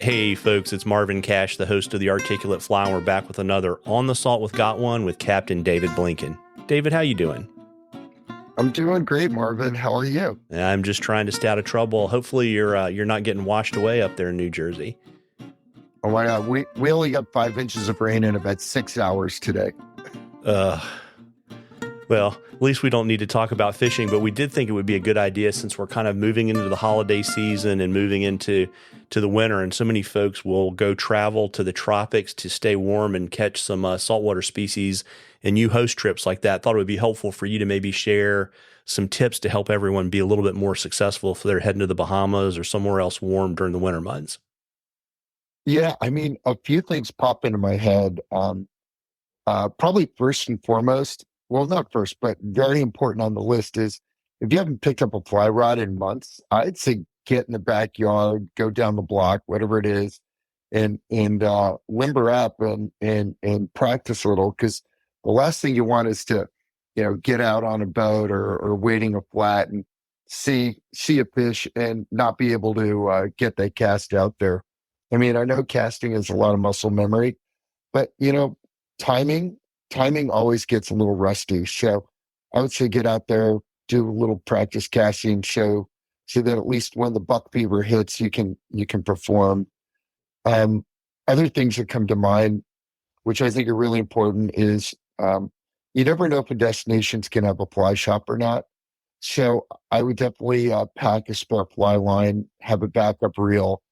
Hey folks, it's Marvin Cash, the host of The Articulate Fly, and we're back with another On the Salt with GotOne with Captain David Blinken. David, how you doing? I'm doing great, Marvin. How are you? I'm just trying to stay out of trouble. Hopefully you're not getting washed away up there in New Jersey. Oh my God, we only got 5 inches of rain in about 6 hours today. Uh, well, at least we don't need to talk about fishing, but we did think it would be a good idea since we're kind of moving into the holiday season and moving into the winter, and so many folks will go travel to the tropics to stay warm and catch some saltwater species. And you host trips like that. Thought it would be helpful for you to maybe share some tips to help everyone be a little bit more successful if they're heading to the Bahamas or somewhere else warm during the winter months. Yeah, I mean, a few things pop into my head. Probably first and foremost, well, not first, but very important on the list is if you haven't picked up a fly rod in months, I'd say get in the backyard, go down the block, whatever it is, and limber up and practice a little because the last thing you want is to, get out on a boat or wading a flat and see a fish and not be able to get that cast out there. I mean, I know casting is a lot of muscle memory, but timing timing always gets a little rusty. So I would say get out there, do a little practice casting, so that at least when the buck fever hits, you can perform. Um, Other things that come to mind, which I think are really important, is you never know if a destination's going to have a fly shop or not. So I would definitely pack a spare fly line, have a backup reel,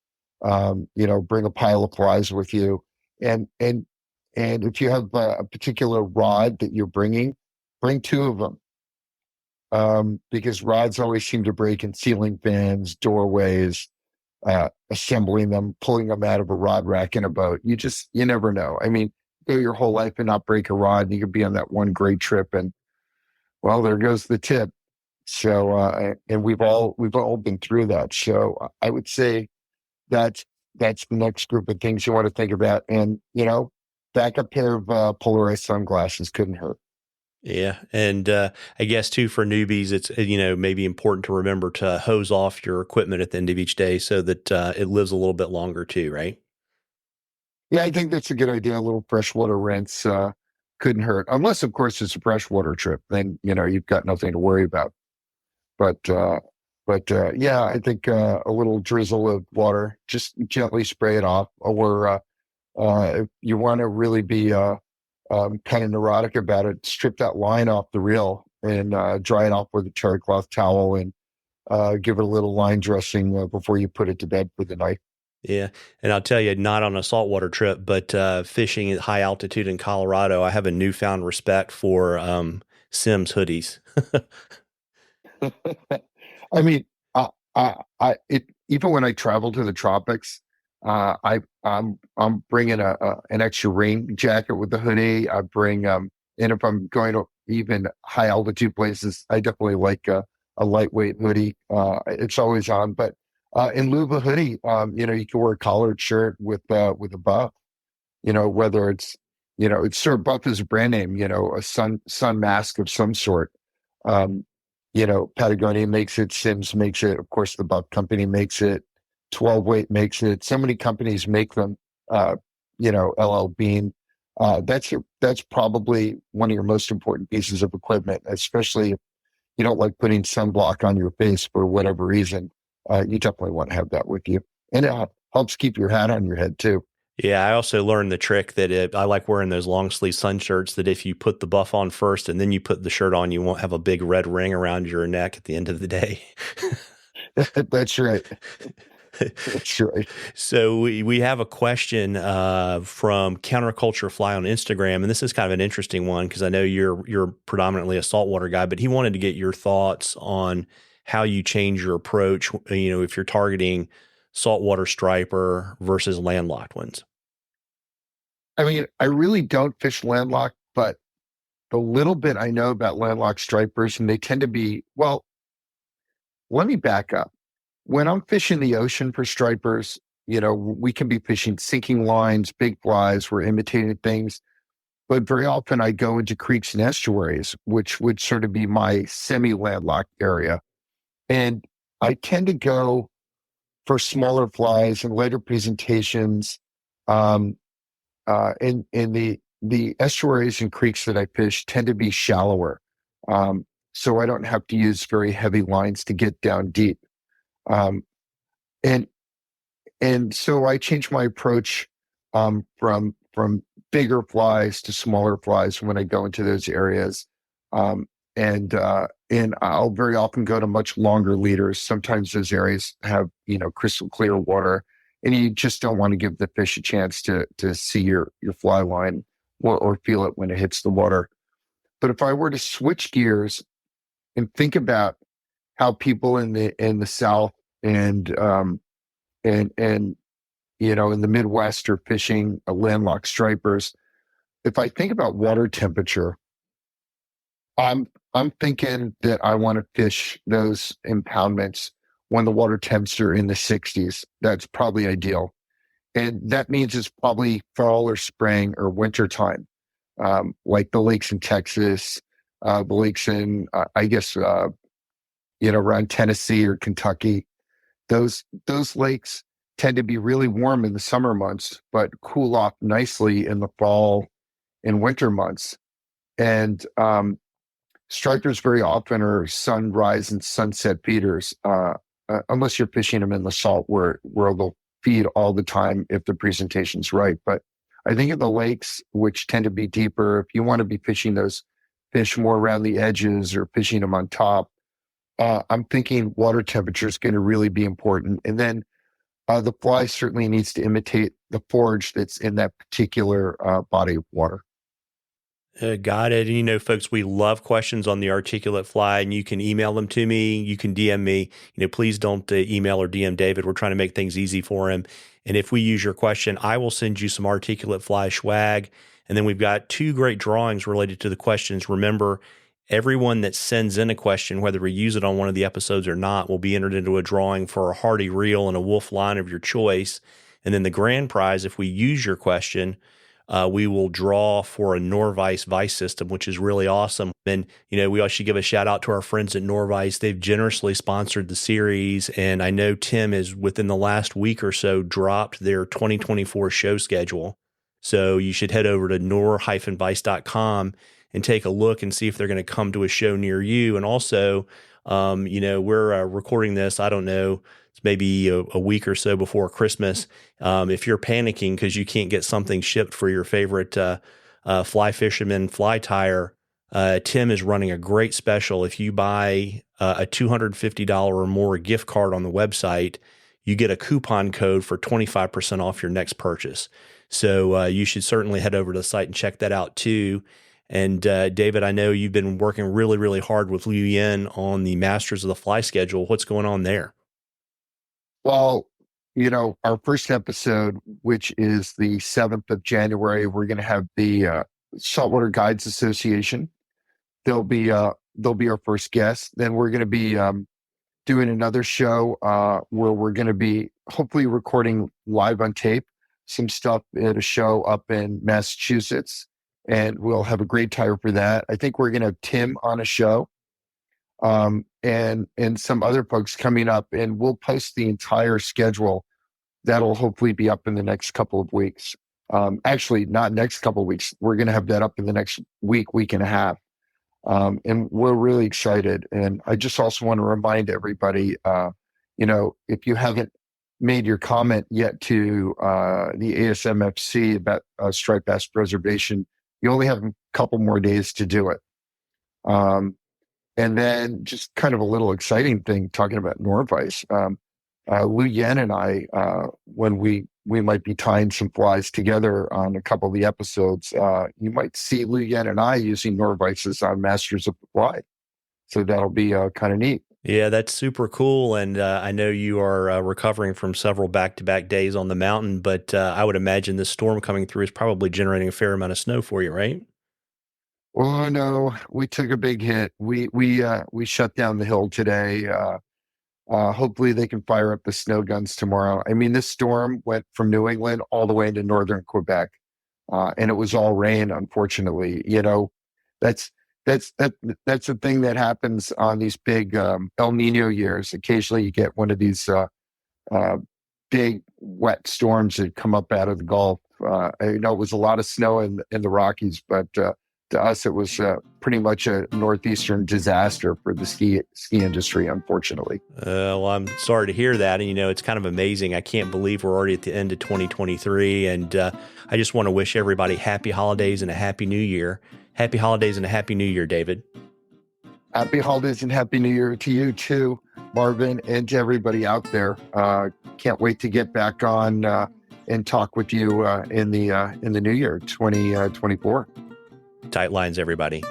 bring a pile of flies with you, and and and if you have a particular rod that you're bring two of them, because rods always seem to break in ceiling fans, doorways, assembling them, pulling them out of a rod rack in a boat. You never know. I mean, go your whole life and not break a rod, and you could be on that one great trip, and well, there goes the tip. So, and we've all been through that. So, I would say that's the next group of things you want to think about. And backup pair of polarized sunglasses couldn't hurt. Yeah, and I guess too for newbies, it's maybe important to remember to hose off your equipment at the end of each day so that it lives a little bit longer too, right? Yeah, I think that's a good idea. A little freshwater rinse couldn't hurt, unless of course it's a freshwater trip. Then you've got nothing to worry about. But yeah, I think a little drizzle of water, just gently spray it off. Or if you want to really be kind of neurotic about it, strip that line off the reel and dry it off with a terry cloth towel and give it a little line dressing before you put it to bed for the night. Yeah, and I'll tell you, not on a saltwater trip, but fishing at high altitude in Colorado, I have a newfound respect for Sims hoodies. I mean, even when I travel to the tropics, I'm bringing an extra rain jacket with the hoodie. I bring and if I'm going to even high altitude places, I definitely like a lightweight hoodie. It's always on, but in lieu of a hoodie, you can wear a collared shirt with a buff. Whether it's sort of buff is a brand name. A sun mask of some sort. Um, Patagonia makes it, Sims makes it, of course, the Buck Company makes it, 12 Weight makes it. So many companies make them. LL Bean. That's probably one of your most important pieces of equipment, especially if you don't like putting sunblock on your face for whatever reason. You definitely want to have that with you, and it helps keep your hat on your head too. Yeah, I also learned the trick that I like wearing those long sleeve sun shirts that if you put the buff on first and then you put the shirt on, you won't have a big red ring around your neck at the end of the day. That's right. That's right. So we have a question from Counterculture Fly on Instagram, and this is kind of an interesting one because I know you're predominantly a saltwater guy, but he wanted to get your thoughts on how you change your approach. If you're targeting saltwater striper versus landlocked ones. I mean, I really don't fish landlocked, but the little bit I know about landlocked stripers, and they tend to be, well, let me back up. When I'm fishing the ocean for stripers, we can be fishing sinking lines, big flies, we're imitating things. But very often I go into creeks and estuaries, which would sort of be my semi landlocked area. And I tend to go for smaller flies and later presentations, um, in the estuaries and creeks that I fish tend to be shallower. So I don't have to use very heavy lines to get down deep. Um, and so I changed my approach from bigger flies to smaller flies when I go into those areas. Um, and I'll very often go to much longer leaders. Sometimes those areas have, crystal clear water, and you just don't want to give the fish a chance to see your fly line or feel it when it hits the water. But if I were to switch gears and think about how people in the South and and in the Midwest are fishing landlocked stripers. If I think about water temperature, I'm thinking that I want to fish those impoundments when the water temps are in the 60s. That's probably ideal. And that means it's probably fall or spring or winter time, like the lakes in Texas, the lakes in, I guess, around Tennessee or Kentucky. Those lakes tend to be really warm in the summer months, but cool off nicely in the fall and winter months. And stripers very often are sunrise and sunset feeders, unless you're fishing them in the salt where they'll feed all the time if the presentation's right. But I think in the lakes, which tend to be deeper, if you want to be fishing those fish more around the edges or fishing them on top, I'm thinking water temperature is going to really be important. And then the fly certainly needs to imitate the forage that's in that particular body of water. Got it. And folks, we love questions on the articulate fly, and you can email them to me. You can DM me. Please don't email or DM David. We're trying to make things easy for him. And if we use your question, I will send you some articulate fly swag. And then we've got 2 great drawings related to the questions. Remember, everyone that sends in a question, whether we use it on one of the episodes or not, will be entered into a drawing for a Hardy reel and a Wolf line of your choice. And then the grand prize, if we use your question, we will draw for a Norvise Vice system, which is really awesome. And, we also should give a shout out to our friends at Norvise. They've generously sponsored the series. And I know Tim has, within the last week or so, dropped their 2024 show schedule. So you should head over to nor-vice.com and take a look and see if they're going to come to a show near you. And also, we're recording this, I don't know, it's maybe a week or so before Christmas. If you're panicking because you can't get something shipped for your favorite fly fisherman fly tire, Tim is running a great special. If you buy a $250 or more gift card on the website, you get a coupon code for 25% off your next purchase. So you should certainly head over to the site and check that out too. And David, I know you've been working really, really hard with Liu Yin on the Masters of the Fly schedule. What's going on there? Well, our first episode, which is the 7th of January, we're going to have the Saltwater Guides Association. They'll be our first guest. Then we're going to be doing another show where we're going to be hopefully recording live on tape some stuff at a show up in Massachusetts, and we'll have a great tire for that. I think we're going to have Tim on a show, and some other folks coming up, and we'll post the entire schedule. That'll hopefully be up in the next couple of weeks. Actually, not next couple of weeks. We're going to have that up in the next week and a half. And we're really excited. And I just also want to remind everybody, if you haven't made your comment yet to the ASMFC about striped bass preservation, you only have a couple more days to do it. And then just kind of a little exciting thing talking about Norvise. Lu Yen and I, when we might be tying some flies together on a couple of the episodes, you might see Lu Yen and I using Norvises on Masters of the Fly. So that'll be kind of neat. Yeah, that's super cool. And I know you are recovering from several back-to-back days on the mountain, but I would imagine this storm coming through is probably generating a fair amount of snow for you, right? Oh no, we took a big hit. We shut down the hill today. Hopefully they can fire up the snow guns tomorrow. I mean, this storm went from New England all the way into northern Quebec, and it was all rain. Unfortunately, that's that's the thing that happens on these big El Nino years. Occasionally, you get one of these uh, big wet storms that come up out of the Gulf. I know it was a lot of snow in the Rockies, but to us, it was pretty much a northeastern disaster for the ski industry, unfortunately. Well, I'm sorry to hear that. And, it's kind of amazing. I can't believe we're already at the end of 2023. And I just want to wish everybody happy holidays and a happy new year. Happy holidays and a happy new year, David. Happy holidays and happy new year to you too, Marvin, and to everybody out there. Can't wait to get back on and talk with you in the new year, 2024. Tight lines, everybody.